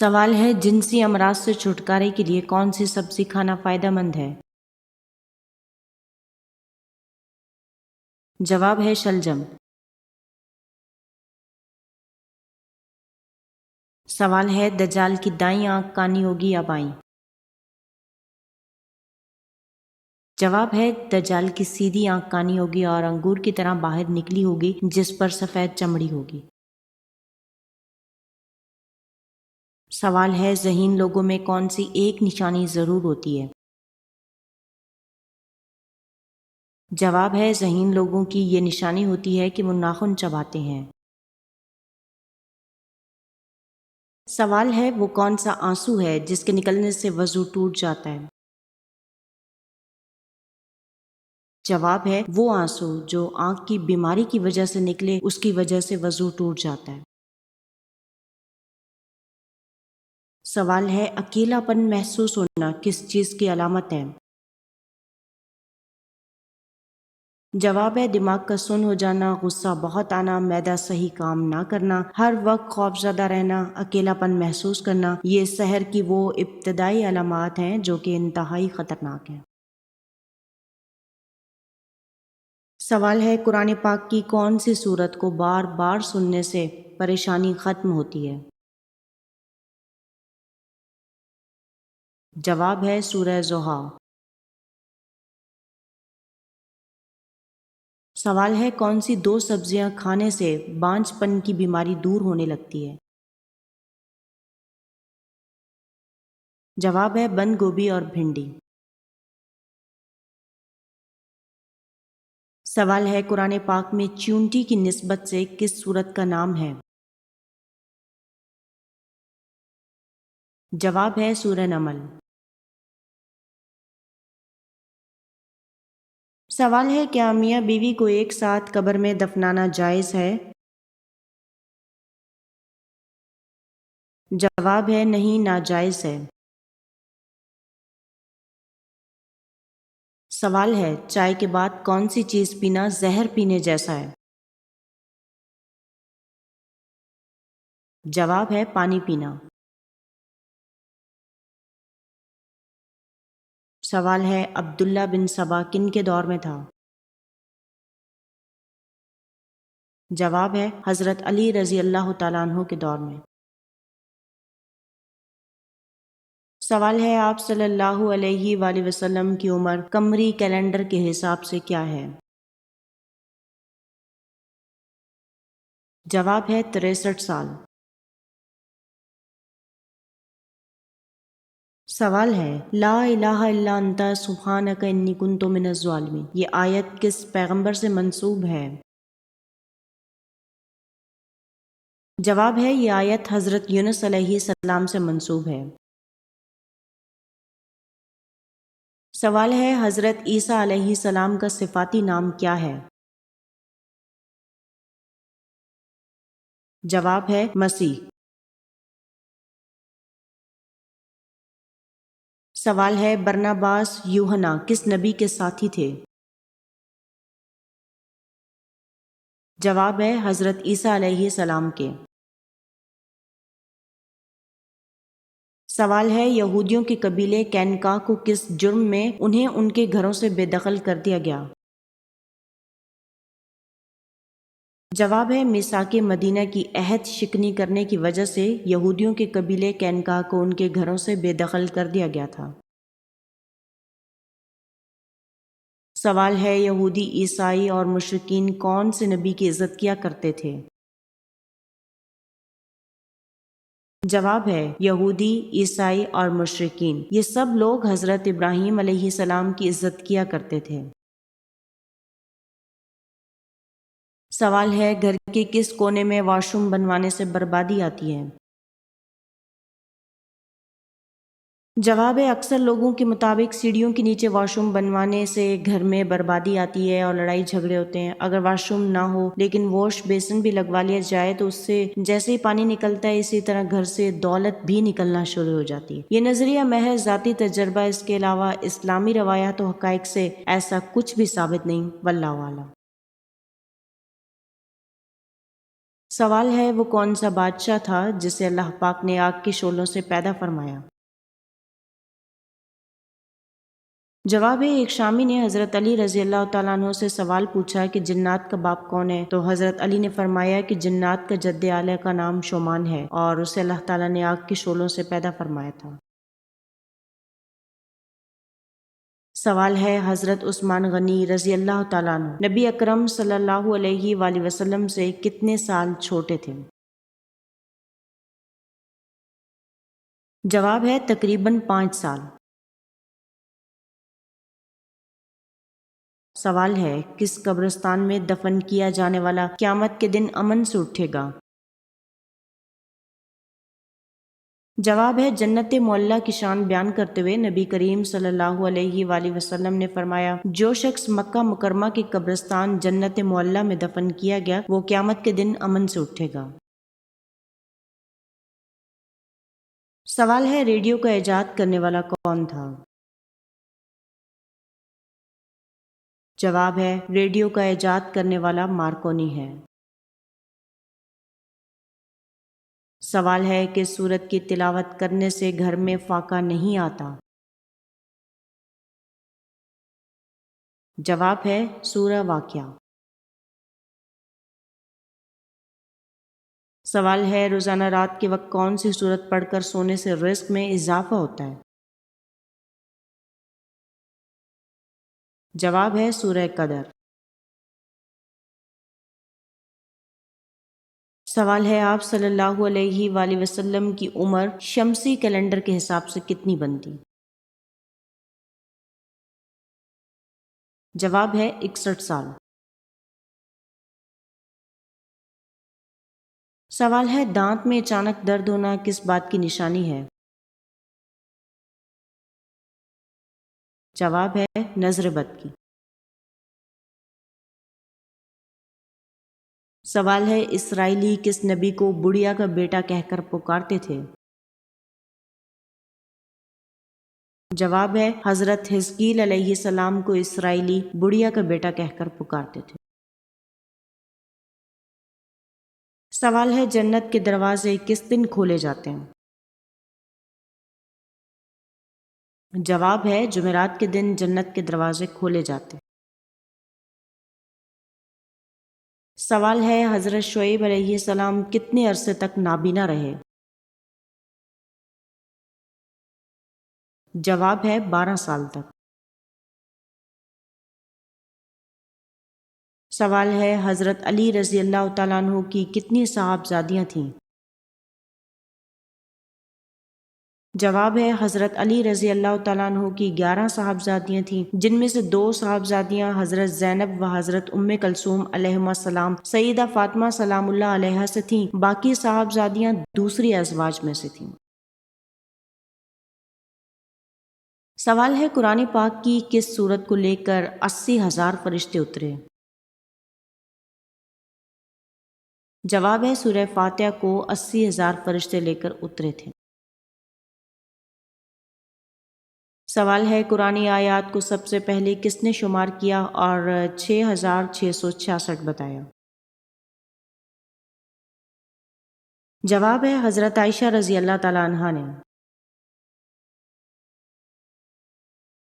سوال ہے جنسی امراض سے چھٹکارے کے لیے کون سی سبزی کھانا فائدہ مند ہے؟ جواب ہے شلجم۔ سوال ہے دجال کی دائیں آنکھ کانی ہوگی یا بائیں؟ جواب ہے دجال کی سیدھی آنکھ کانی ہوگی اور انگور کی طرح باہر نکلی ہوگی جس پر سفید چمڑی ہوگی۔ سوال ہے ذہین لوگوں میں کون سی ایک نشانی ضرور ہوتی ہے؟ جواب ہے ذہین لوگوں کی یہ نشانی ہوتی ہے کہ وہ ناخن چباتے ہیں۔ سوال ہے وہ کون سا آنسو ہے جس کے نکلنے سے وضو ٹوٹ جاتا ہے؟ جواب ہے وہ آنسو جو آنکھ کی بیماری کی وجہ سے نکلے، اس کی وجہ سے وضو ٹوٹ جاتا ہے۔ سوال ہے اکیلا پن محسوس ہونا کس چیز کی علامت ہے؟ جواب ہے دماغ کا سن ہو جانا، غصہ بہت آنا، معدہ صحیح کام نہ کرنا، ہر وقت خوفزدہ رہنا، اکیلا پن محسوس کرنا۔ یہ سحر کی وہ ابتدائی علامات ہیں جو کہ انتہائی خطرناک ہیں۔ سوال ہے قرآن پاک کی کون سی سورت کو بار بار سننے سے پریشانی ختم ہوتی ہے؟ جواب ہے سورہ ضحیٰ۔ سوال ہے کون سی دو سبزیاں کھانے سے بانجھ پن کی بیماری دور ہونے لگتی ہے؟ جواب ہے بند گوبھی اور بھنڈی۔ سوال ہے قرآن پاک میں چیونٹی کی نسبت سے کس سورت کا نام ہے؟ جواب ہے سورہ نمل۔ سوال ہے کیا میاں بیوی کو ایک ساتھ قبر میں دفنانا جائز ہے؟ جواب ہے نہیں، ناجائز ہے۔ سوال ہے چائے کے بعد کون سی چیز پینا زہر پینے جیسا ہے؟ جواب ہے پانی پینا۔ سوال ہے عبداللہ بن سبا کن کے دور میں تھا؟ جواب ہے حضرت علی رضی اللہ تعالیٰ عنہ کے دور میں۔ سوال ہے آپ صلی اللہ علیہ وآلہ وسلم کی عمر قمری کیلنڈر کے حساب سے کیا ہے؟ جواب ہے 63 سال۔ سوال ہے لا الہ الا انت سبحانک انی کنت من الظالمین، یہ آیت کس پیغمبر سے منسوب ہے؟ جواب ہے یہ آیت حضرت یونس علیہ السلام سے منسوب ہے۔ سوال ہے حضرت عیسیٰ علیہ السلام کا صفاتی نام کیا ہے؟ جواب ہے مسیح۔ سوال ہے برناباس یوحنا کس نبی کے ساتھی تھے؟ جواب ہے حضرت عیسیٰ علیہ السلام کے۔ سوال ہے یہودیوں کے قبیلے کینکا کو کس جرم میں انہیں ان کے گھروں سے بے دخل کر دیا گیا؟ جواب ہے میثاق مدینہ کی عہد شکنی کرنے کی وجہ سے یہودیوں کے قبیلے کینکا کو ان کے گھروں سے بے دخل کر دیا گیا تھا۔ سوال ہے یہودی، عیسائی اور مشرکین کون سے نبی کی عزت کیا کرتے تھے؟ جواب ہے یہودی، عیسائی اور مشرکین، یہ سب لوگ حضرت ابراہیم علیہ السلام کی عزت کیا کرتے تھے۔ سوال ہے گھر کے کس کونے میں واش روم بنوانے سے بربادی آتی ہے؟ جواب ہے اکثر لوگوں کے مطابق سیڑھیوں کے نیچے واش روم بنوانے سے گھر میں بربادی آتی ہے اور لڑائی جھگڑے ہوتے ہیں۔ اگر واش روم نہ ہو لیکن واش بیسن بھی لگوا لیا جائے تو اس سے جیسے ہی پانی نکلتا ہے اسی طرح گھر سے دولت بھی نکلنا شروع ہو جاتی ہے۔ یہ نظریہ محض ذاتی تجربہ، اس کے علاوہ اسلامی روایات و حقائق سے ایسا کچھ بھی ثابت نہیں، واللہ اعلم۔ سوال ہے وہ کون سا بادشاہ تھا جسے اللہ پاک نے آگ کے شعلوں سے پیدا فرمایا؟ جواب ہے ایک شامی نے حضرت علی رضی اللہ تعالیٰ عنہ سے سوال پوچھا کہ جنات کا باپ کون ہے، تو حضرت علی نے فرمایا کہ جنات کا جد اعلیٰ کا نام شومان ہے اور اسے اللہ تعالیٰ نے آگ کے شعلوں سے پیدا فرمایا تھا۔ سوال ہے حضرت عثمان غنی رضی اللہ تعالیٰ عنہ نبی اکرم صلی اللہ علیہ وآلہ وسلم سے کتنے سال چھوٹے تھے؟ جواب ہے تقریباً 5 سال۔ سوال ہے کس قبرستان میں دفن کیا جانے والا قیامت کے دن امن سے اٹھے گا؟ جواب ہے جنت معلیٰ کی شان بیان کرتے ہوئے نبی کریم صلی اللہ علیہ وآلہ وسلم نے فرمایا جو شخص مکہ مکرمہ کے قبرستان جنت معلیٰ میں دفن کیا گیا وہ قیامت کے دن امن سے اٹھے گا۔ سوال ہے ریڈیو کا ایجاد کرنے والا کون تھا؟ جواب ہے ریڈیو کا ایجاد کرنے والا مارکونی ہے۔ سوال ہے کہ سورت کی تلاوت کرنے سے گھر میں فاقہ نہیں آتا؟ جواب ہے سورہ واقعہ۔ سوال ہے روزانہ رات کے وقت کون سی سورت پڑھ کر سونے سے رزق میں اضافہ ہوتا ہے؟ جواب ہے سورہ قدر۔ سوال ہے آپ صلی اللہ علیہ وآلہ وسلم کی عمر شمسی کیلنڈر کے حساب سے کتنی بنتی؟ جواب ہے 61 سال۔ سوال ہے دانت میں اچانک درد ہونا کس بات کی نشانی ہے؟ جواب ہے نظر بد کی۔ سوال ہے اسرائیلی کس نبی کو بڑھیا کا بیٹا کہہ کر پکارتے تھے؟ جواب ہے حضرت حزقیل علیہ السلام کو اسرائیلی بڑھیا کا بیٹا کہہ کر پکارتے تھے۔ سوال ہے جنت کے دروازے کس دن کھولے جاتے ہیں؟ جواب ہے جمعرات کے دن جنت کے دروازے کھولے جاتے ہیں۔ سوال ہے حضرت شعیب علیہ السلام کتنے عرصے تک نابینا رہے؟ جواب ہے 12 سال تک۔ سوال ہے حضرت علی رضی اللہ تعالیٰ عنہ کی کتنی صاحبزادیاں تھیں؟ جواب ہے حضرت علی رضی اللہ تعالیٰ عنہ کی 11 صاحبزادیاں تھیں، جن میں سے 2 صاحبزادیاں حضرت زینب و حضرت ام کلثوم علیہما السلام سیدہ فاطمہ سلام اللہ علیہا سے تھیں، باقی صاحبزادیاں دوسری ازواج میں سے تھیں۔ سوال ہے قرآن پاک کی کس سورت کو لے کر 80,000 فرشتے اترے؟ جواب ہے سورہ فاتحہ کو 80,000 فرشتے لے کر اترے تھے۔ سوال ہے قرآن آیات کو سب سے پہلے کس نے شمار کیا اور 6,666 بتایا؟ جواب ہے حضرت عائشہ رضی اللہ تعالیٰ عنہا نے۔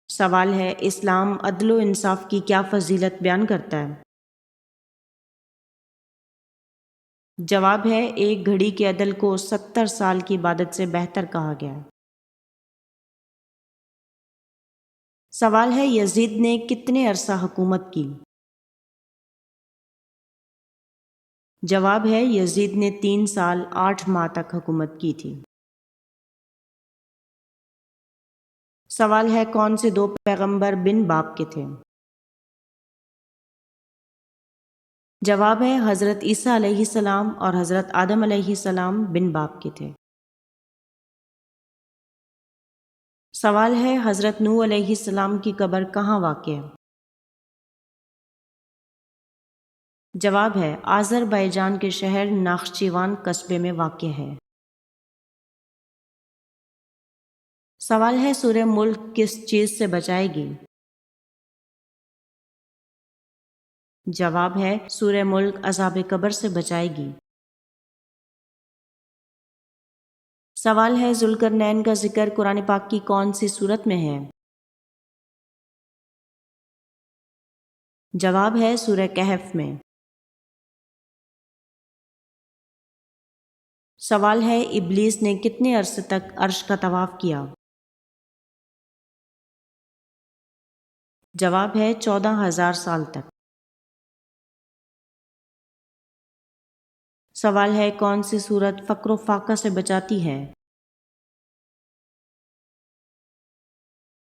سوال ہے اسلام عدل و انصاف کی کیا فضیلت بیان کرتا ہے؟ جواب ہے ایک گھڑی کے عدل کو 70 سال کی عبادت سے بہتر کہا گیا ہے۔ سوال ہے یزید نے کتنے عرصہ حکومت کی؟ جواب ہے یزید نے 3 سال 8 ماہ تک حکومت کی تھی۔ سوال ہے کون سے 2 پیغمبر بن باپ کے تھے؟ جواب ہے حضرت عیسیٰ علیہ السلام اور حضرت آدم علیہ السلام بن باپ کے تھے۔ سوال ہے حضرت نوح علیہ السلام کی قبر کہاں واقع ہے؟ جواب ہے آذربائیجان کے شہر ناخچیوان قصبے میں واقع ہے۔ سوال ہے سورہ ملک کس چیز سے بچائے گی؟ جواب ہے سورہ ملک عذاب قبر سے بچائے گی۔ سوال ہے ذوالقرنین کا ذکر قرآن پاک کی کون سی صورت میں ہے؟ جواب ہے سورہ کہف میں۔ سوال ہے ابلیس نے کتنے عرصے تک عرش کا طواف کیا؟ جواب ہے 14,000 سال تک۔ سوال ہے کون سی سورت فقر و فاقہ سے بچاتی ہے؟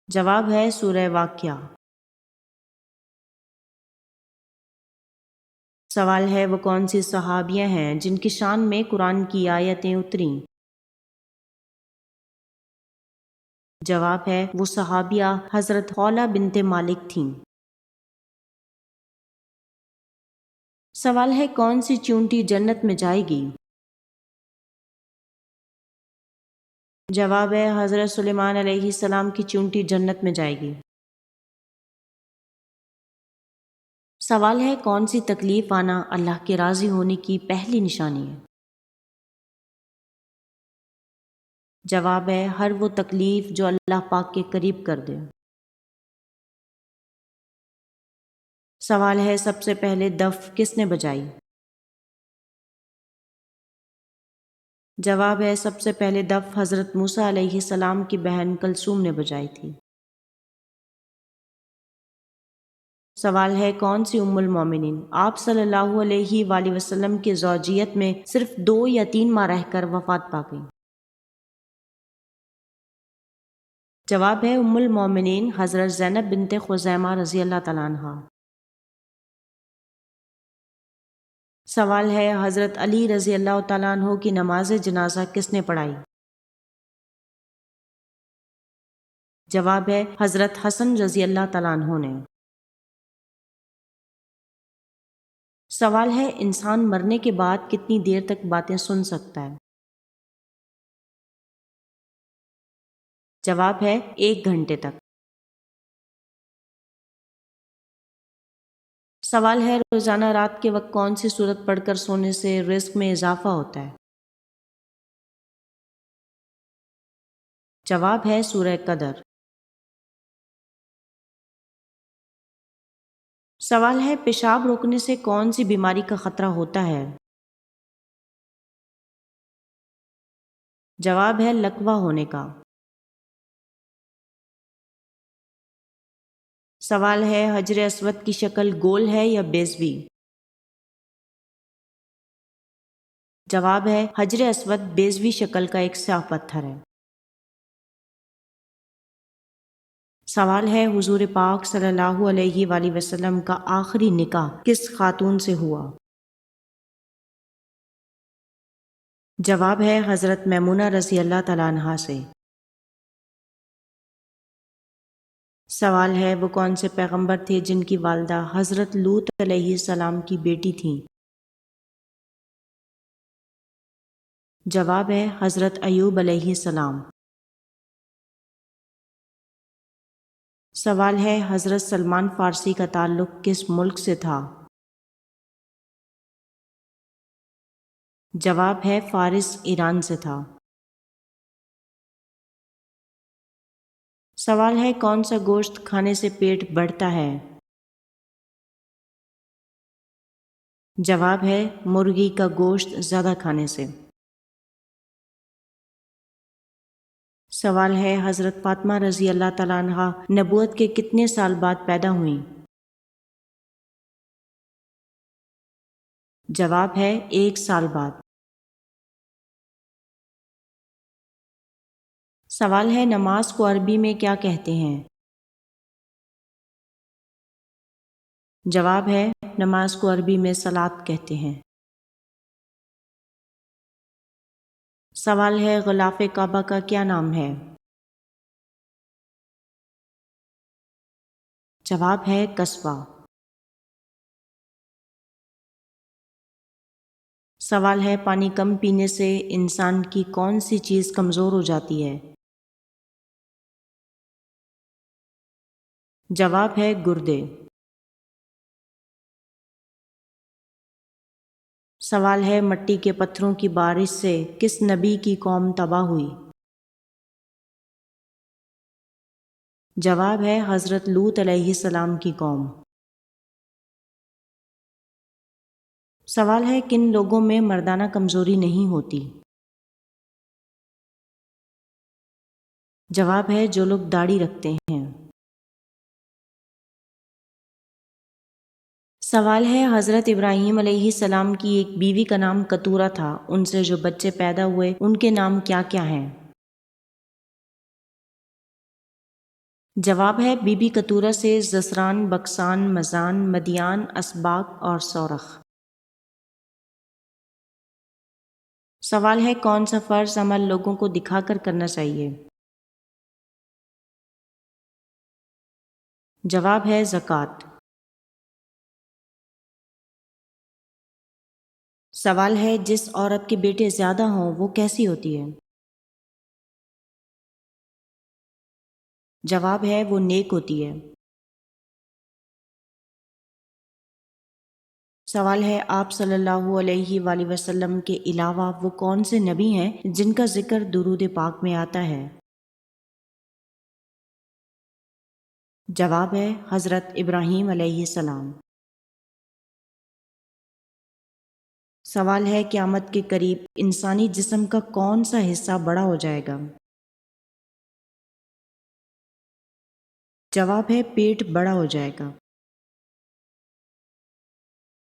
جواب ہے سورہ واقعہ۔ سوال ہے وہ کون سی صحابیاں ہیں جن کی شان میں قرآن کی آیتیں اتریں؟ جواب ہے وہ صحابیہ حضرت خولہ بنت مالک تھیں۔ سوال ہے کون سی چونٹی جنت میں جائے گی؟ جواب ہے حضرت سلیمان علیہ السلام کی چونٹی جنت میں جائے گی۔ سوال ہے کون سی تکلیف آنا اللہ کے راضی ہونے کی پہلی نشانی ہے؟ جواب ہے ہر وہ تکلیف جو اللہ پاک کے قریب کر دے۔ سوال ہے سب سے پہلے دف کس نے بجائی؟ جواب ہے سب سے پہلے دف حضرت موسیٰ علیہ السلام کی بہن کلثوم نے بجائی تھی۔ سوال ہے کون سی ام المومنین آپ صلی اللہ علیہ وآلہ وسلم کی زوجیت میں صرف 2 یا 3 ماہ رہ کر وفات پا گئی؟ جواب ہے ام المومنین حضرت زینب بنت خزیمہ رضی اللہ تعالیٰ عنہا۔ سوال ہے حضرت علی رضی اللہ تعالیٰ عنہ کی نماز جنازہ کس نے پڑھائی؟ جواب ہے حضرت حسن رضی اللہ تعالیٰ عنہ نے۔ سوال ہے انسان مرنے کے بعد کتنی دیر تک باتیں سن سکتا ہے؟ جواب ہے 1 گھنٹے تک۔ سوال ہے روزانہ رات کے وقت کون سی سورت پڑھ کر سونے سے رزق میں اضافہ ہوتا ہے؟ جواب ہے سورہ قدر۔ سوال ہے پیشاب روکنے سے کون سی بیماری کا خطرہ ہوتا ہے؟ جواب ہے لقوہ ہونے کا۔ سوال ہے حجر اسود کی شکل گول ہے یا بیضوی؟ جواب ہے حجر اسود بیضوی شکل کا ایک سیاہ پتھر ہے۔ سوال ہے حضور پاک صلی اللہ علیہ وآلہ وسلم کا آخری نکاح کس خاتون سے ہوا؟ جواب ہے حضرت میمونہ رضی اللہ تعالیٰ عنہا سے۔ سوال ہے وہ کون سے پیغمبر تھے جن کی والدہ حضرت لوط علیہ السلام کی بیٹی تھیں؟ جواب ہے حضرت ایوب علیہ السلام۔ سوال ہے حضرت سلمان فارسی کا تعلق کس ملک سے تھا؟ جواب ہے فارس ایران سے تھا۔ سوال ہے کون سا گوشت کھانے سے پیٹ بڑھتا ہے؟ جواب ہے مرغی کا گوشت زیادہ کھانے سے۔ سوال ہے حضرت فاطمہ رضی اللہ تعالیٰ عنہا نبوت کے کتنے سال بعد پیدا ہوئیں؟ جواب ہے 1 سال بعد۔ سوال ہے نماز کو عربی میں کیا کہتے ہیں؟ جواب ہے نماز کو عربی میں صلاۃ کہتے ہیں۔ سوال ہے غلاف کعبہ کا کیا نام ہے؟ جواب ہے قصبہ۔ سوال ہے پانی کم پینے سے انسان کی کون سی چیز کمزور ہو جاتی ہے؟ جواب ہے گردے۔ سوال ہے مٹی کے پتھروں کی بارش سے کس نبی کی قوم تباہ ہوئی؟ جواب ہے حضرت لوط علیہ السلام کی قوم۔ سوال ہے کن لوگوں میں مردانہ کمزوری نہیں ہوتی؟ جواب ہے جو لوگ داڑھی رکھتے ہیں۔ سوال ہے حضرت ابراہیم علیہ السلام کی ایک بیوی کا نام کتورہ تھا، ان سے جو بچے پیدا ہوئے ان کے نام کیا کیا ہیں؟ جواب ہے بی بی کتورہ سے زسران، بکسان، مزان، مدیان، اسباق اور سورخ۔ سوال ہے کون سا فرض عمل لوگوں کو دکھا کر کرنا چاہیے؟ جواب ہے زکوٰۃ۔ سوال ہے جس عورت کے بیٹے زیادہ ہوں وہ کیسی ہوتی ہے؟ جواب ہے وہ نیک ہوتی ہے۔ سوال ہے آپ صلی اللہ علیہ وآلہ وسلم کے علاوہ وہ کون سے نبی ہیں جن کا ذکر درود پاک میں آتا ہے؟ جواب ہے حضرت ابراہیم علیہ السلام۔ سوال ہے قیامت کے قریب انسانی جسم کا کون سا حصہ بڑا ہو جائے گا؟ جواب ہے پیٹ بڑا ہو جائے گا۔